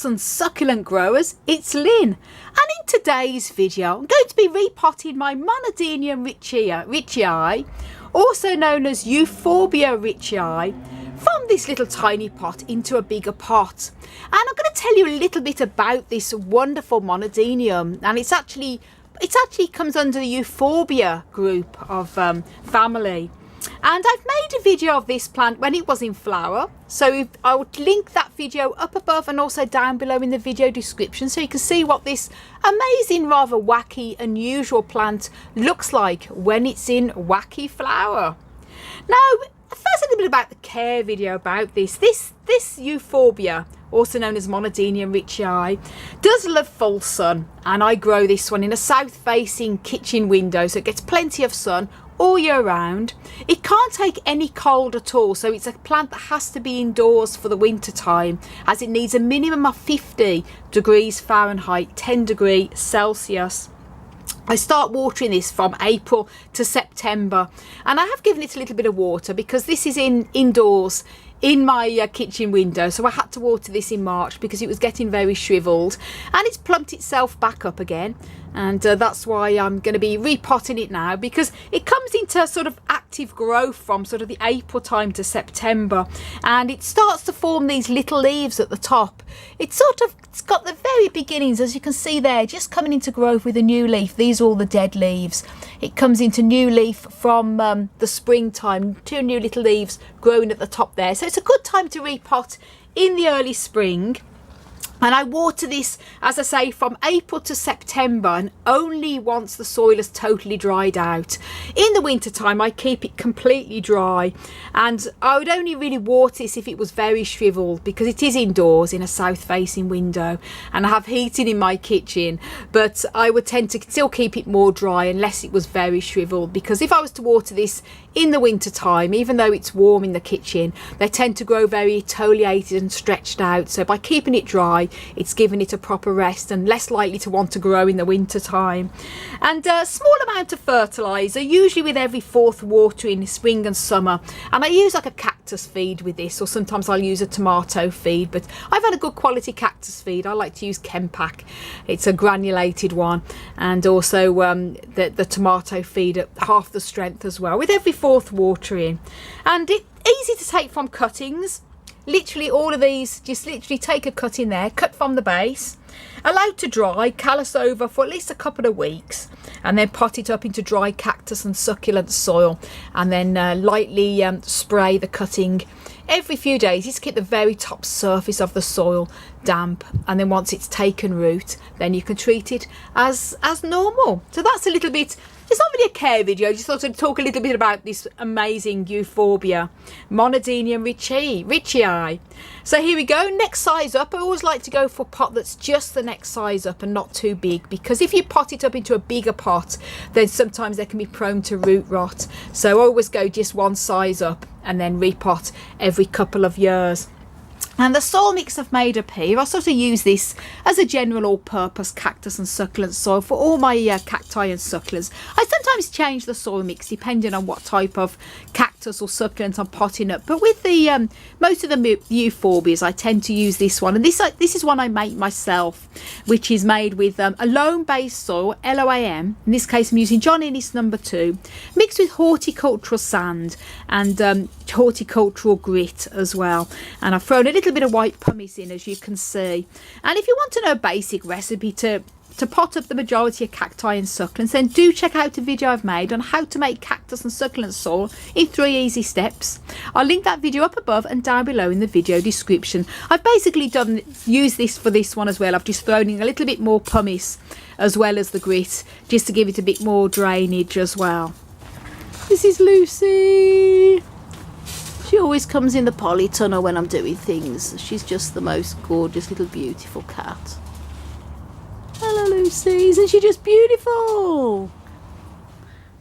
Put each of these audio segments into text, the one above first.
cactus and succulent growers, it's Lynn, and in today's video I'm going to be repotting my Monadenium ritchiei, also known as Euphorbia ritchiei, from this little tiny pot into a bigger pot. And I'm going to tell you a little bit about this wonderful Monadenium, and it actually comes under the Euphorbia group of family. And I've made a video of this plant when it was in flower, so I would link that video up above and also down below in the video description, so you can see what this amazing, rather wacky, unusual plant looks like when it's in wacky flower. Now, first a little bit about the care video about this. This Euphorbia, also known as Monadenium ritchiei, does love full sun, and I grow this one in a south-facing kitchen window, so it gets plenty of sun all year round. It can't take any cold at all, so it's a plant that has to be indoors for the winter time, as it needs a minimum of 50 degrees Fahrenheit, 10 degrees Celsius. I start watering this from April to September, and I have given it a little bit of water because this is indoors in my kitchen window, so I had to water this in March because it was getting very shriveled, and it's plumped itself back up again, and that's why I'm going to be repotting it now, because it comes into sort of active growth from sort of the April time to September, and it starts to form these little leaves at the top. It's got the very beginnings, as you can see there, just coming into growth with a new leaf. These are all the dead leaves. It comes into new leaf from the springtime, two new little leaves growing at the top there. So it's a good time to repot in the early spring. And I water this, as I say, from April to September, and only once the soil has totally dried out. In the winter time, I keep it completely dry, and I would only really water this if it was very shriveled, because it is indoors in a south-facing window, and I have heating in my kitchen. But I would tend to still keep it more dry unless it was very shriveled, because if I was to water this in the winter time, even though it's warm in the kitchen, they tend to grow very exfoliated and stretched out. So by keeping it dry, it's giving it a proper rest and less likely to want to grow in the winter time. And a small amount of fertilizer, usually with every fourth water in spring and summer. And I use like a cactus feed with this, or sometimes I'll use a tomato feed, but I've had a good quality cactus feed. I like to use Chempac. It's a granulated one, and also the tomato feed at half the strength as well, with every fourth watering. And it's easy to take from cuttings. Literally all of these, just literally take a cut in there, cut from the base, allow it to dry, callus over for at least a couple of weeks, and then pot it up into dry cactus and succulent soil, and then lightly spray the cutting every few days, just keep the very top surface of the soil damp, and then once it's taken root, then you can treat it as normal. So that's a little bit, it's not really a care video, I just thought I'd talk a little bit about this amazing Euphorbia Monadenium ritchiei. So here we go, next size up. I always like to go for a pot that's just the next size up and not too big, because if you pot it up into a bigger pot, then sometimes they can be prone to root rot. So I always go just one size up and then repot every couple of years. And the soil mix I've made up here, I sort of use this as a general all-purpose cactus and succulent soil for all my cacti and succulents. I sometimes change the soil mix depending on what type of cactus or succulent I'm potting up. But with the most of the Euphorbias, I tend to use this one. And this is one I make myself, which is made with a loam-based soil, LOAM. In this case, I'm using John Innes No. 2, mixed with horticultural sand and horticultural grit as well. And I've thrown a little bit of white pumice in, as you can see. And if you want to know a basic recipe to pot up the majority of cacti and succulents, then do check out a video I've made on how to make cactus and succulent soil in 3 easy steps. I'll link that video up above and down below in the video description. I've basically used this for this one as well. I've just thrown in a little bit more pumice as well as the grit, just to give it a bit more drainage as well. This is Lucy. She always comes in the polytunnel when I'm doing things. She's just the most gorgeous little beautiful cat. Hello Lucy, isn't she just beautiful?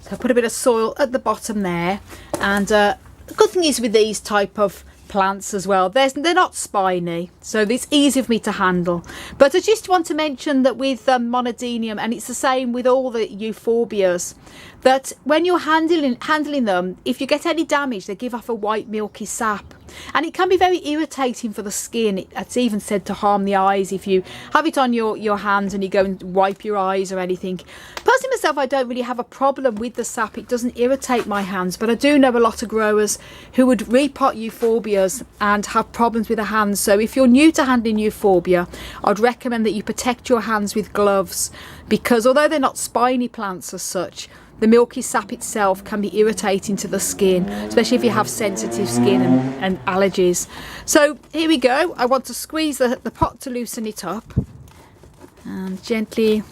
So I put a bit of soil at the bottom there, and the good thing is with these type of plants as well, they're not spiny, so it's easy for me to handle. But I just want to mention that with Monadenium, and it's the same with all the Euphorbias, that when you're handling them, if you get any damage, they give off a white milky sap. and it can be very irritating for the skin. It's even said to harm the eyes if you have it on your hands and you go and wipe your eyes or anything. Personally myself, I don't really have a problem with the sap. It doesn't irritate my hands, but I do know a lot of growers who would repot euphorbias and have problems with the hands. So if you're new to handling euphorbia, I'd recommend that you protect your hands with gloves, because although they're not spiny plants as such, the milky sap itself can be irritating to the skin, especially if you have sensitive skin and allergies. So here we go. I want to squeeze the pot to loosen it up and gently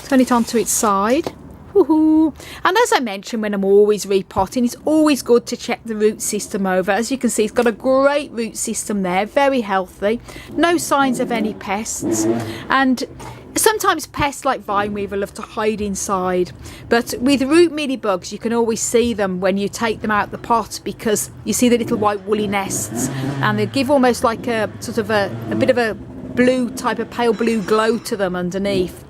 turn it onto its side. Woohoo! And as I mentioned, when I'm always repotting, it's always good to check the root system over. As you can see, it's got a great root system there, very healthy, no signs of any pests. And sometimes pests like vineweaver love to hide inside, but with root mealybugs you can always see them when you take them out the pot, because you see the little white woolly nests, and they give almost like a sort of a bit of a blue type of pale blue glow to them underneath.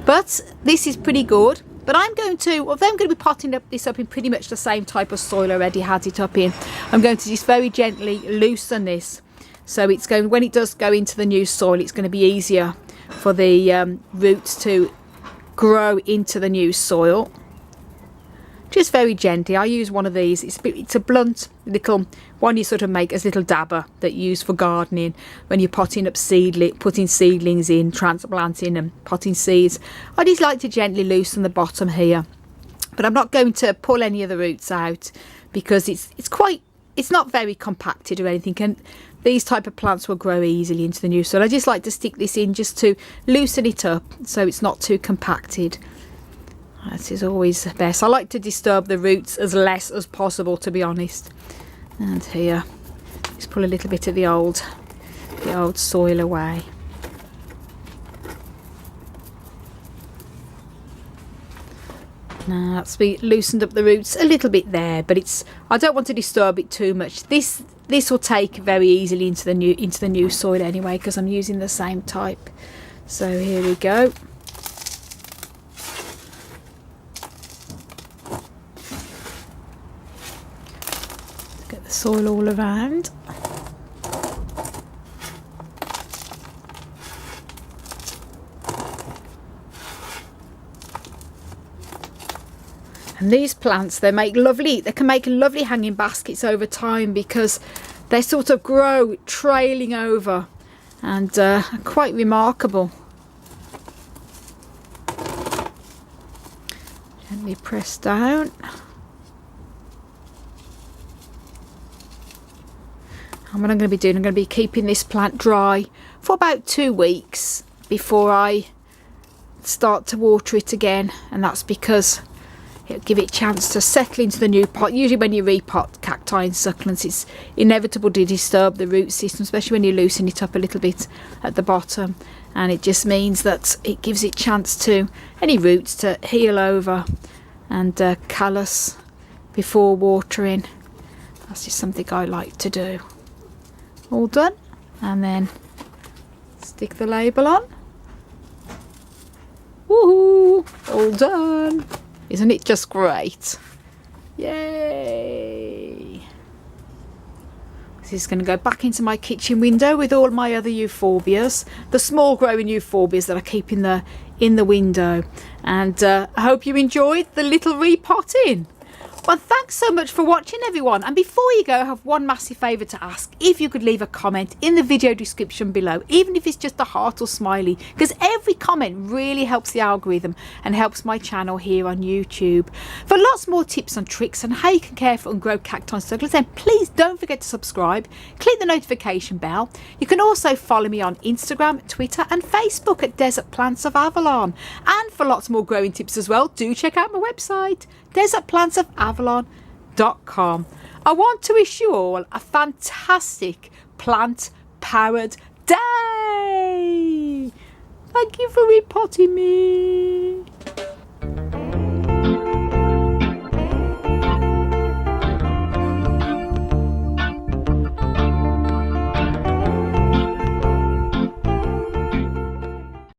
But this is pretty good. But I'm going to be potting this up in pretty much the same type of soil I already had it up in. I'm going to just very gently loosen this, so it's going, when it does go into the new soil, it's going to be easier for the roots to grow into the new soil. Just very gently. I use one of these. It's a blunt little one you sort of make as a little dabber that you use for gardening when you're potting up putting seedlings in, transplanting and potting seeds. I just like to gently loosen the bottom here, but I'm not going to pull any of the roots out because it's not very compacted or anything, and these type of plants will grow easily into the new soil. I just like to stick this in just to loosen it up so it's not too compacted. That is always best. I like to disturb the roots as less as possible, to be honest. And here, just pull a little bit of the old soil away. Now that's loosened up the roots a little bit there, but I don't want to disturb it too much. This will take very easily into the new soil anyway, because I'm using the same type. So here we go. Get the soil all around. And these plants, they can make lovely hanging baskets over time, because they sort of grow trailing over and are quite remarkable. Gently press down. And what I'm going to be doing, I'm going to be keeping this plant dry for about 2 weeks before I start to water it again, and that's because it'll give it a chance to settle into the new pot. Usually when you repot cacti and succulents, it's inevitable to disturb the root system, especially when you loosen it up a little bit at the bottom, and it just means that it gives it a chance to any roots to heal over and callus before watering. That's just something I like to do. All done, and then stick the label on. Woohoo! All done. Isn't it just great? Yay! This is going to go back into my kitchen window with all my other euphorbias, the small growing euphorbias that I keep in the window. And I hope you enjoyed the little repotting. Well, thanks so much for watching, everyone. And before you go, I have one massive favour to ask. If you could leave a comment in the video description below, even if it's just a heart or smiley, because every comment really helps the algorithm and helps my channel here on YouTube. For lots more tips and tricks on how you can care for and grow cacti and succulents, then please don't forget to subscribe, click the notification bell. You can also follow me on Instagram, Twitter and Facebook at Desert Plants of Avalon. And for lots more growing tips as well, do check out my website, desertplantsofavalon.com. I want to wish you all a fantastic plant-powered day. Thank you for repotting me.